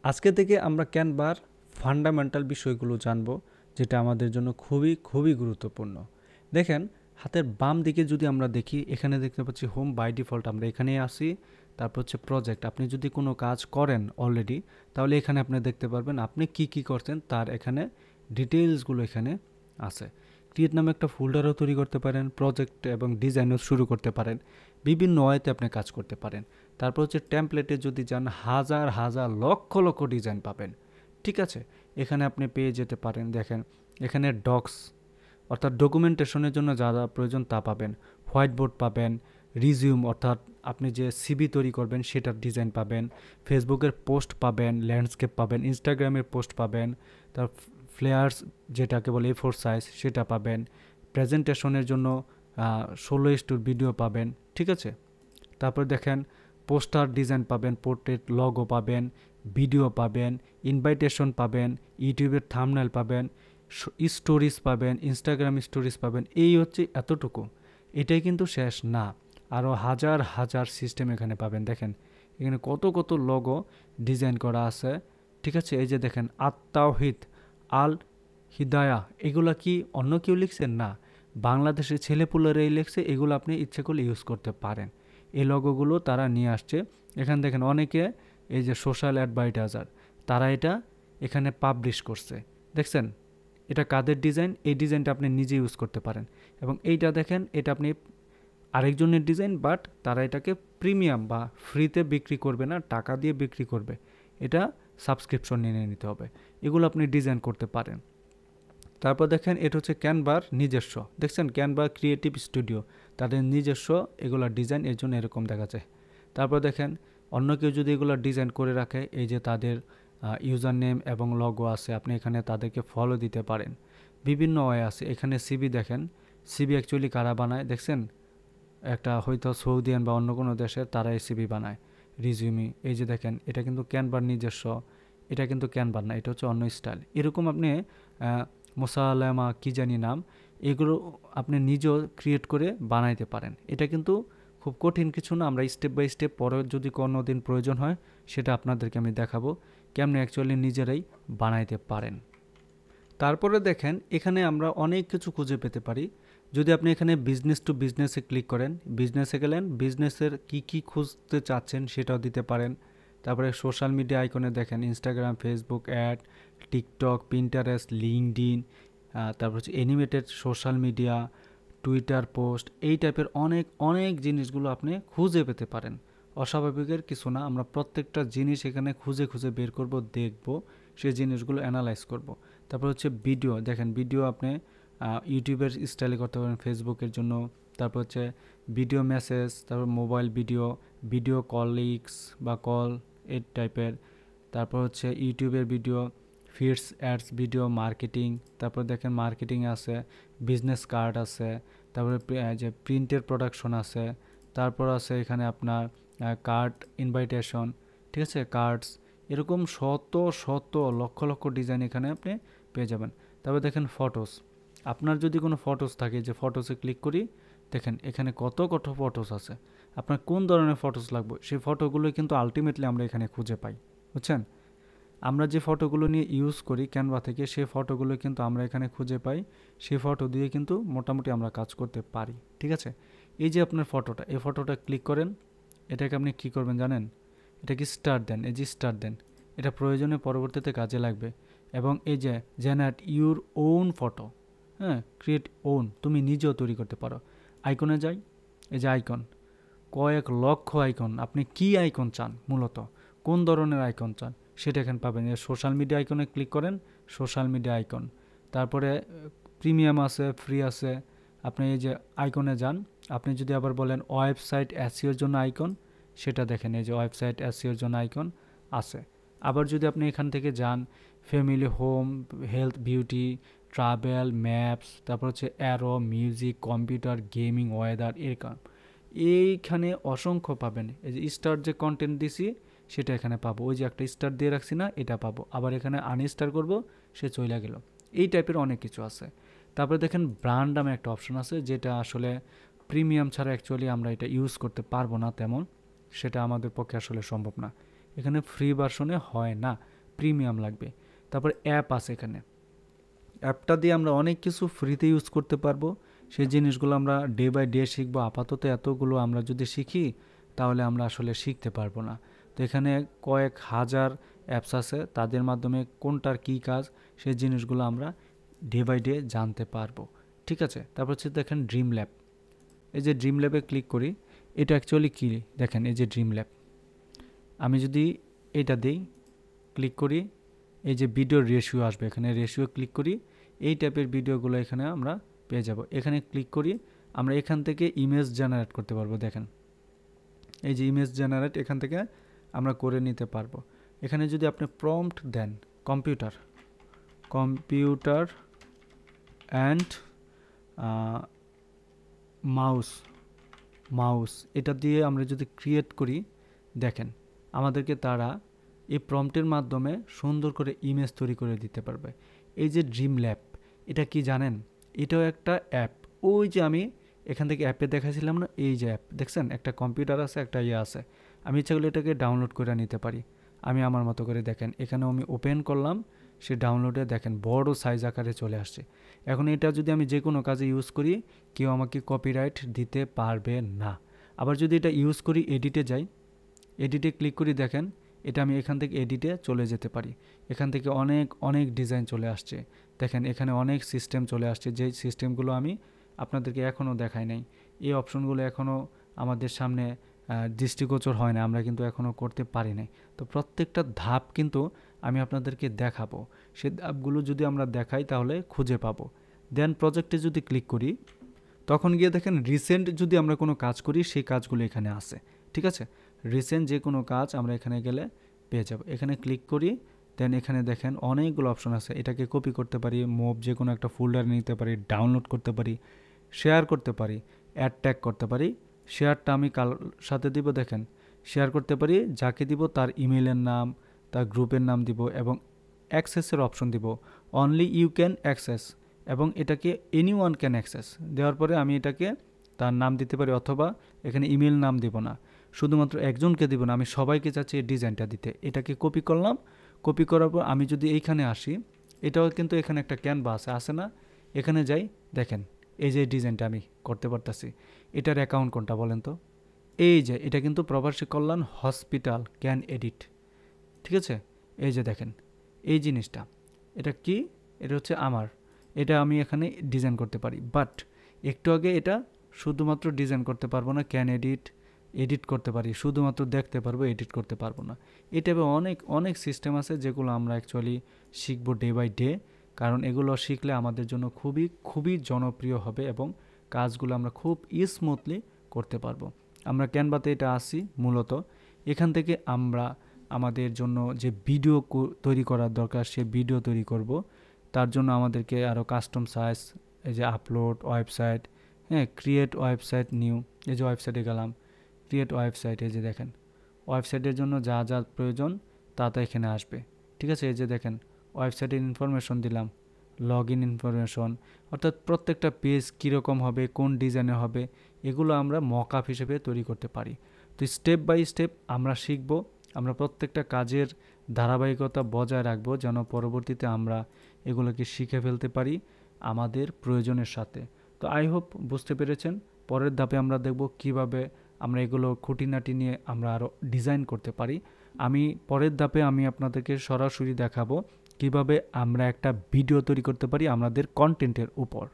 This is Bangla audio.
আজকে থেকে আমরা ক্যানভার ফান্ডামেন্টাল বিষয়গুলো জানবো, যেটা আমাদের জন্য খুবই খুবই গুরুত্বপূর্ণ। দেখেন, হাতের বাম দিকে যদি আমরা দেখি, এখানে দেখতে পাচ্ছি হোম। বাই ডিফল্ট আমরা এখানেই আসি। তারপর হচ্ছে প্রজেক্ট। আপনি যদি কোনো কাজ করেন অলরেডি, তাহলে এখানে আপনি দেখতে পারবেন আপনি কি কি করছেন তার এখানে ডিটেইলসগুলো এখানে আছে। ক্রিয়েট নামে একটা ফোল্ডারও তৈরি করতে পারেন, প্রজেক্ট এবং ডিজাইনও শুরু করতে পারেন, বিভিন্ন ওয়েতে আপনি কাজ করতে পারেন। তারপর হচ্ছে টেমপ্লেটে যদি যান, হাজার হাজার লক্ষ লক্ষ ডিজাইন পাবেন। ঠিক আছে, এখানে আপনি পেয়ে যেতে পারেন। দেখেন, এখানে ডক্স অর্থাৎ ডকুমেন্টেশনের জন্য যা যা প্রয়োজন তা পাবেন। হোয়াইট বোর্ড পাবেন, রিজিউম অর্থাৎ আপনি যে সিভি তৈরি করবেন সেটার ডিজাইন পাবেন, ফেসবুকের পোস্ট পাবেন, ল্যান্ডস্কেপ পাবেন, ইনস্টাগ্রামের পোস্ট পাবেন, তার ফ্লেয়ার্স যেটাকে বলে A4 সাইজ সেটা পাবেন, প্রেজেন্টেশনের জন্য 16:2 ভিডিও পাবেন। ঠিক আছে, তারপর দেখেন পোস্টার ডিজাইন পাবেন, পোর্ট্রেট লগো পাবেন, ভিডিও পাবেন, ইনভাইটেশন পাবেন, ইউটিউবের থাম্বনেল পাবেন, স্টোরিজ পাবেন, ইনস্টাগ্রাম স্টোরিজ পাবেন। এই হচ্ছে এতটুকু, এটাই কিন্তু শেষ না, আরও হাজার হাজার সিস্টেম এখানে পাবেন। দেখেন এখানে কত কত লগো ডিজাইন করা আছে। ঠিক আছে, এই যে দেখেন আত-তাওহীদ, আল হিদায়া, এগুলা কি অন্য কেউ লিখছেন? না, বাংলাদেশের ছেলেপুলেরাই লিখছে। এগুলো আপনি ইচ্ছে করলে ইউজ করতে পারেন। এই লগোগুলো তারা নিয়ে আসছে। এখানে দেখেন অনেকে এই যে সোশ্যাল অ্যাডভার্টাইজার, তারা এটা এখানে পাবলিশ করছে। দেখছেন এটা কাদের ডিজাইন? এই ডিজাইনটা আপনি নিজে ইউজ করতে পারেন। এবং এইটা দেখেন, এটা আপনি আরেকজনের ডিজাইন, বাট তারা এটাকে প্রিমিয়াম বা ফ্রিতে বিক্রি করবে না, টাকা দিয়ে বিক্রি করবে। এটা সাবস্ক্রিপশন নিয়ে নিতে হবে। এগুলো আপনি ডিজাইন করতে পারেন। তারপর দেখেন এটা হচ্ছে ক্যানভার নিজস্ব। দেখছেন ক্যানভা ক্রিয়েটিভ স্টুডিও, তাদের নিজস্ব এগুলো ডিজাইন, এর জন্য এরকম দেখা যায়। তারপর দেখেন অন্য কেউ যদি এগুলো ডিজাইন করে রাখে, এই যে তাদের ইউজার নেম এবং লগো আছে, আপনি এখানে তাদেরকে ফলো দিতে পারেন। বিভিন্ন ওয়ে আছে। এখানে সিবি দেখেন, সিবি অ্যাকচুয়ালি কারা বানায় দেখছেন? একটা হয়তো সৌদিয়ান বা অন্য কোনো দেশের, তারা এই সিবি বানায়। রিজিউমি, এই যে দেখেন এটা কিন্তু ক্যানভার নিজস্ব, এটা কিন্তু ক্যানভার না, এটা হচ্ছে অন্য স্টাইল। এরকম আপনি মোসালামা কি জানি নাম, এগুলো আপনি নিজেও ক্রিয়েট করে বানাইতে পারেন। এটা কিন্তু খুব কঠিন কিছু না। আমরা স্টেপ বাই স্টেপ পরে যদি কোনো দিন প্রয়োজন হয়, সেটা আপনাদেরকে আমি দেখাবো কেমনে অ্যাকচুয়ালি নিজেরাই বানাইতে পারেন। তারপরে দেখেন এখানে আমরা অনেক কিছু খুঁজে পেতে পারি। যদি আপনি এখানে বিজনেস টু বিজনেসে ক্লিক করেন, বিজনেসে গেলেন, বিজনেসের কি কি খুঁজতে চাচ্ছেন সেটাও দিতে পারেন। তারপরে সোশ্যাল মিডিয়া আইকনে দেখেন Instagram, Facebook ad, TikTok, Pinterest, LinkedIn, তারপর হচ্ছে animated social media, Twitter post, এই টাইপের অনেক অনেক জিনিসগুলো আপনি খুঁজে পেতে পারেন। অস্বাভাবিকের কিছু না, আমরা প্রত্যেকটা জিনিস এখানে খুঁজে খুঁজে বের করব, দেখব, সেই জিনিসগুলো অ্যানালাইজ করব। তারপর হচ্ছে ভিডিও, দেখেন ভিডিও আপনি ইউটিউবের স্টাইলে করতে পারেন, ফেসবুকের জন্য। তারপর হচ্ছে ভিডিও মেসেজ, তারপর মোবাইল ভিডিও, ভিডিও কলিংস বা কল, এই টাইপের। তারপর হচ্ছে ইউটিউবের video, feeds ads video, marketing. তারপর দেখেন মার্কেটিং আছে, বিজনেস কার্ড আছে, তারপরে যে প্রিন্টের প্রোডাকশন আছে। তারপর আছে এখানে আপনার কার্ড ইনভাইটেশন, ঠিক আছে, কার্ডস, এরকম শত শত লক্ষ লক্ষ ডিজাইন এখানে আপনি পেয়ে যাবেন। তারপর দেখেন ফটোস, আপনার যদি কোনো ফটোস থাকে, যে ফটোসে ক্লিক করি, দেখেন এখানে কত কত ফটোস আছে। আপনার কোন ধরনের ফটোস লাগবে, সেই ফটোগুলোই কিন্তু আলটিমেটলি আমরা এখানে খুঁজে পাই, বুঝছেন? আমরা যে ফটোগুলো নিয়ে ইউজ করি ক্যানভা থেকে, সেই ফটোগুলো কিন্তু আমরা এখানে খুঁজে পাই। সেই ফটো দিয়ে কিন্তু মোটামুটি আমরা কাজ করতে পারি। ঠিক আছে, এই যে আপনার ফটোটা, এই ফটোটা ক্লিক করেন, এটাকে আপনি কী করবেন জানেন? এটাকে স্টার দেন, এই যে স্টার দেন, এটা প্রয়োজনে পরবর্তীতে কাজে লাগবে। এবং এই যে জেনারেট ইউর ওন ফটো, হ্যাঁ, ক্রিয়েট ওন, তুমি নিজেও তৈরি করতে পারো। আইকনে যাই, এই যে আইকন, কয়েক লক্ষ আইকন। আপনি কি আইকন চান, মূলত কোন ধরনের আইকন চান সেটা এখানে পাবেন। সোশ্যাল মিডিয়া আইকনে ক্লিক করেন, সোশ্যাল মিডিয়া আইকন। তারপরে প্রিমিয়াম আছে, ফ্রি আছে। আপনি এই যে আইকনে যান, আপনি যদি আবার বলেন ওয়েবসাইট এসইওর জন্য আইকন, সেটা দেখেন, এই যে ওয়েবসাইট এসইওর জন্য আইকন আছে। আবার যদি আপনি এখান থেকে যান family, home, health, beauty, travel, maps, তারপর হচ্ছে arrow, music, computer, gaming, weather, এরকম এইখানে অসংখ্য পাবেন। এই যে স্টার যে কন্টেন্ট দিছি সেটা এখানে পাবো, ওই যে একটা স্টার দিয়ে রাখছি না, এটা পাবো। আবার এখানে আনস্টার করব, সে চলে গেল। এই টাইপের অনেক কিছু আছে। তারপরে দেখেন ব্র্যান্ড নামে একটা অপশন আছে, যেটা আসলে প্রিমিয়াম ছাড়া অ্যাকচুয়ালি আমরা এটা ইউজ করতে পারবো না তেমন, সেটা আমাদের পক্ষে আসলে সম্ভব না। এখানে ফ্রি ভার্সনে হয় না, প্রিমিয়াম লাগবে। তারপর অ্যাপ আছে এখানে, অ্যাপটা দিয়ে আমরা অনেক কিছু ফ্রিতে ইউজ করতে পারবো। সেই জিনিসগুলো আমরা ডে বাই ডে শিখবো। আপাতত এতগুলো আমরা যদি শিখি তাহলে আমরা আসলে শিখতে পারবো না। তো এখানে কয়েক হাজার অ্যাপস আছে, তাদের মাধ্যমে কোনটার কী কাজ সেই জিনিসগুলো আমরা ডে বাই ডে জানতে পারবো। ঠিক আছে, তারপর হচ্ছে দেখেন ড্রিম ল্যাব। এই যে ড্রিম ল্যাবে ক্লিক করি, এটা অ্যাকচুয়ালি কী দেখেন, এই যে ড্রিম ল্যাব, আমি যদি এটা দিই, ক্লিক করি, এই যে ভিডিও রেশিও আসবে, এখানে রেশিও ক্লিক করি, এই টাইপের ভিডিওগুলো এখানে আমরা পেয়ে যাব। এখানে ক্লিক করি, আমরা এখান থেকে ইমেজ জেনারেট করতে পারবো। দেখেন এই যে ইমেজ জেনারেট এখান থেকে আমরা করে নিতে পারবো। এখানে যদি আপনি প্রম্পট দেন কম্পিউটার অ্যান্ড মাউস এটা দিয়ে আমরা যদি ক্রিয়েট করি, দেখেন আমাদেরকে তারা এই প্রম্পটের মাধ্যমে সুন্দর করে ইমেজ তৈরি করে দিতে পারবে। এই যে ড্রিম ল্যাব, এটা কি জানেন, এটাও একটা অ্যাপ। ওই যে আমি এখান থেকে অ্যাপে দেখাছিলাম না, এই যে অ্যাপ দেখছেন, একটা কম্পিউটার আছে, একটা আছে, আমি ইচ্ছা করলে এটাকে ডাউনলোড করে নিতে পারি। আমি আমার মতো করে দেখেন এখানে আমি ওপেন করলাম, সে ডাউনলোডে দেখেন বড় সাইজ আকারে চলে আসছে। এখন এটা যদি আমি যে কোনো কাজে ইউজ করি, কেউ আমাকে কপিরাইট দিতে পারবে না। আবার যদি এটা ইউজ করি, এডিটে যাই, এডিটে ক্লিক করি, দেখেন এটা আমি এখান থেকে এডিটে চলে যেতে পারি। এখান থেকে অনেক অনেক ডিজাইন চলে আসছে। দেখেন এখানে অনেক সিস্টেম চলে আসছে, যেই সিস্টেমগুলো আমি আপনাদেরকে এখনও দেখাই নাই। এই অপশনগুলো এখনও আমাদের সামনে দৃষ্টিগোচর হয় না, আমরা কিন্তু এখনও করতে পারি নাই। তো প্রত্যেকটা ধাপ কিন্তু আমি আপনাদেরকে দেখাবো। সেই ধাপগুলো যদি আমরা দেখাই তাহলে খুঁজে পাবো। দেন প্রজেক্টে যদি ক্লিক করি, তখন গিয়ে দেখেন রিসেন্ট যদি আমরা কোনো কাজ করি, সেই কাজগুলো এখানে আছে। ঠিক আছে, রিসেন্ট যে কোনো কাজ আমরা এখানে গেলে পেয়ে যাব। এখানে ক্লিক করি, দেন এখানে দেখেন অনেকগুলো অপশন আছে। এটাকে কপি করতে পারি, মুভ যে কোনো একটা ফোল্ডার নিতে পারি, ডাউনলোড করতে পারি, শেয়ার করতে পারি, অ্যাড ট্যাগ করতে পারি। শেয়ারটা আমি কার সাথে দিব, দেখেন শেয়ার করতে পারি, যাকে দিব তার ইমেলের নাম, তার গ্রুপের নাম দিব, এবং অ্যাক্সেসের অপশন দিব, অনলি ইউ ক্যান অ্যাক্সেস, এবং এটাকে এনি ওয়ান ক্যান অ্যাক্সেস দেওয়ার পরে আমি এটাকে তার নাম দিতে পারি, অথবা এখানে ইমেল নাম দিব না, শুধুমাত্র একজনকে দিব না, আমি সবাইকে চাচ্ছি এই ডিজাইনটা দিতে। এটাকে কপি করলাম, কপি করার পর আমি যদি এইখানে আসি, এটাও কিন্তু এখানে একটা ক্যানভাস আছে না, এখানে যাই, দেখেন এই যে ডিজাইনটা আমি করতে পারতাছি। এটার অ্যাকাউন্ট কোনটা বলেন তো, এই যে এটা কিন্তু প্রবাসী কল্যাণ হসপিটাল ক্যান এডিট। ঠিক আছে, এই যে দেখেন এই জিনিসটা, এটা কি, এটা হচ্ছে আমার, এটা আমি এখানে ডিজাইন করতে পারি। বাট একটু আগে এটা শুধুমাত্র ডিজাইন করতে পারবো না, ক্যান এডিট করতে পারি, শুধুমাত্র দেখতে পারবো, এডিট করতে পারবো না। এই টাইপের অনেক অনেক সিস্টেম আছে যেগুলো আমরা অ্যাকচুয়ালি শিখবো ডে বাই ডে, কারণ এগুলো শিখলে আমাদের জন্য খুবই খুবই জনপ্রিয় হবে এবং কাজগুলো আমরা খুব স্মুথলি করতে পারবো। আমরা ক্যানভাতে এটা আসি মূলত, এখান থেকে আমরা আমাদের জন্য যে ভিডিও তৈরি করার দরকার সে ভিডিও তৈরি করব। তার জন্য আমাদেরকে আরও কাস্টম সাইজ, এই যে আপলোড ওয়েবসাইট, হ্যাঁ ক্রিয়েট ওয়েবসাইট নিউ, এই যে ওয়েবসাইটে গেলাম, ক্রিয়েট ওয়েবসাইট, এই যে দেখেন ওয়েবসাইটের জন্য যা যা প্রয়োজন তা তা এখানে আসবে। ঠিক আছে, এই যে দেখেন ওয়েবসাইটের ইনফরমেশন দিলাম, লগ ইন ইনফরমেশন, অর্থাৎ প্রত্যেকটা পেজ কীরকম হবে, কোন ডিজাইনে হবে, এগুলো আমরা মকআপ হিসেবে তৈরি করতে পারি। তো স্টেপ বাই স্টেপ আমরা শিখব, আমরা প্রত্যেকটা কাজের ধারাবাহিকতা বজায় রাখবো যেন পরবর্তীতে আমরা এগুলোকে শিখে ফেলতে পারি আমাদের প্রয়োজনের সাথে। তো আই হোপ বুঝতে পেরেছেন। পরের ধাপে আমরা দেখব কিভাবে আমরা এগুলো খুঁটিনাটি নিয়ে আমরা আরও ডিজাইন করতে পারি। আমি পরের ধাপে আমি আপনাদেরকে সরাসরি দেখাবো কিভাবে আমরা একটা ভিডিও তৈরি করতে পারি আমাদের কন্টেন্টের উপর।